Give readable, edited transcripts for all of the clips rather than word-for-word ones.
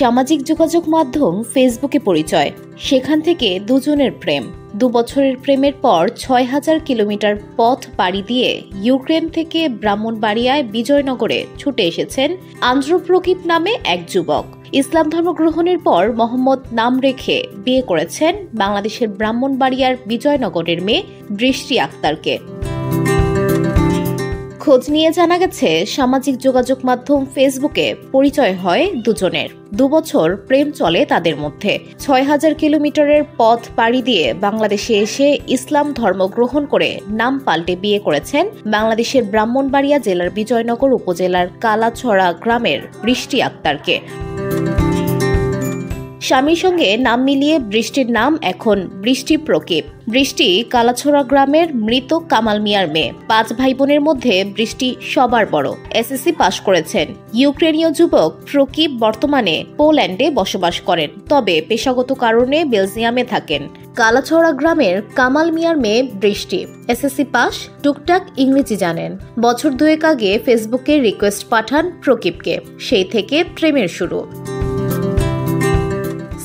সামাজিক যোগাযোগ মাধ্যম ফেসবুকে পরিচয়, সেখান থেকে দুজনের প্রেম। 2 বছরের প্রেমের পর 6000 কিলোমিটার পথ পাড়ি দিয়ে ইউক্রেন থেকে ব্রাহ্মণবাড়িয়ায় বিজয়নগরে ছুটে এসেছেন আন্দ্র প্রকিপ নামে এক যুবক। ইসলাম ধর্ম গ্রহণের পর মোহাম্মদ নাম রেখে বিয়ে করেছেন বাংলাদেশের ব্রাহ্মণবাড়িয়ার বিজয়নগরের মেয়ে বৃষ্টি আক্তারকে। খোঁজ নিয়ে জানা গেছে, সামাজিক যোগাযোগ মাধ্যম ফেসবুকে পরিচয় হয় দুজনের। 2 বছর প্রেম চলে তাদের মধ্যে। 6000 কিলোমিটারের পথ পাড়ি দিয়ে বাংলাদেশে এসে ইসলাম ধর্ম গ্রহণ করে নাম পাল্টে বিয়ে করেছেন বাংলাদেশের ব্রাহ্মণবাড়িয়া জেলার বিজয়নগর উপজেলার কালাছড়া গ্রামের বৃষ্টি আক্তারকে। স্বামীর সঙ্গে নাম মিলিয়ে বৃষ্টির নাম এখন বৃষ্টি প্রকিপ। বৃষ্টি কালাছড়া গ্রামের মৃত কামাল মিয়ার মেয়ে। 5 ভাই বোনের মধ্যে বৃষ্টি সবার বড়। এসএসসি পাশ করেছেন। ইউক্রেনীয় যুবক প্রকিপ বর্তমানে পোল্যান্ডে বসবাস করেন, তবে পেশাগত কারণে বেলজিয়ামে থাকেন। কালাছড়া গ্রামের কামাল মিয়ার মেয়ে বৃষ্টি এসএসসি পাস, টুকটাক ইংরেজি জানেন। বছর 2 আগে ফেসবুকে রিকোয়েস্ট পাঠান প্রকিপকে, সেই থেকে প্রেমের শুরু।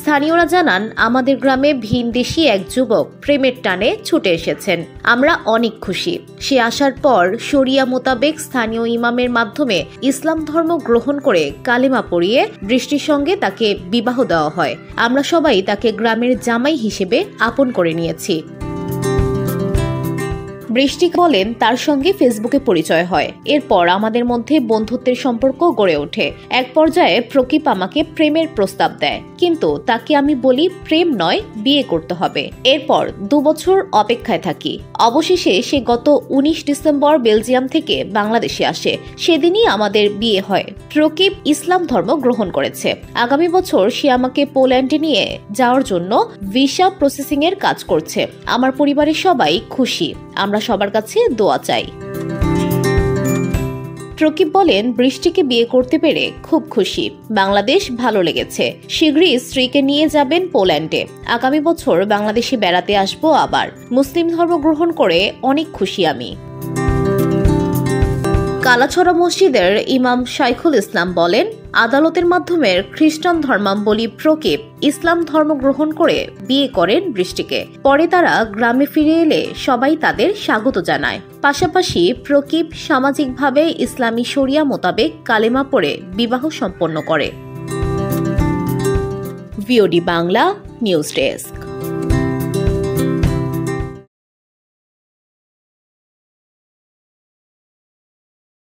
স্থানীয়রা জানান, আমাদের গ্রামে ভিনদেশী এক যুবক প্রেমের টানে ছুটে এসেছেন। আমরা অনেক খুশি। সে আসার পর শরিয়া মোতাবেক স্থানীয় ইমামের মাধ্যমে ইসলাম ধর্ম গ্রহণ করে কালেমা পড়িয়ে বৃষ্টির সঙ্গে তাকে বিবাহ দেওয়া হয়। আমরা সবাই তাকে গ্রামের জামাই হিসেবে আপন করে নিয়েছি। বৃষ্টি বলেন, তার সঙ্গে ফেসবুকে পরিচয় হয়। এরপর আমাদের মধ্যে বন্ধুত্বের সম্পর্ক গড়ে ওঠে। এক পর্যায়ে প্রকিপ আমাকে প্রেমের প্রস্তাব দেয়, কিন্তু তাকে আমি বলি প্রেম নয়, বিয়ে করতে হবে। এরপর 2 বছর অপেক্ষায় থাকি। অবশেষে সে গত 19 ডিসেম্বর বেলজিয়াম থেকে বাংলাদেশে আসে। সেদিনই আমাদের বিয়ে হয়। প্রকিপ ইসলাম ধর্ম গ্রহণ করেছে। আগামী বছর সে আমাকে পোল্যান্ডে নিয়ে যাওয়ার জন্য ভিসা প্রসেসিং এর কাজ করছে। আমার পরিবারের সবাই খুশি। আমরা সবার কাছে দোয়া চাই। প্রকিপ বলেন, বৃষ্টিকে বিয়ে করতে পেরে খুব খুশি। বাংলাদেশ ভালো লেগেছে। শীঘ্রই স্ত্রীকে নিয়ে যাবেন পোল্যান্ডে। আগামী বছর বাংলাদেশে বেড়াতে আসবো আবার। মুসলিম ধর্ম গ্রহণ করে অনেক খুশি আমি। কালাছড়া মসজিদের ইমাম শাইখুল ইসলাম বলেন, আদালতের মাধ্যমে খ্রিস্টান ধর্মাবলম্বী প্রকিপ ইসলাম ধর্ম গ্রহণ করে বিয়ে করেন বৃষ্টিকে। পরে তারা গ্রামে ফিরে এলে সবাই তাদের স্বাগত জানায়। পাশাপাশি প্রকিপ সামাজিকভাবে ইসলামী শরিয়া মোতাবেক কালেমা পড়ে বিবাহ সম্পন্ন করে। VOD Bangla news desk.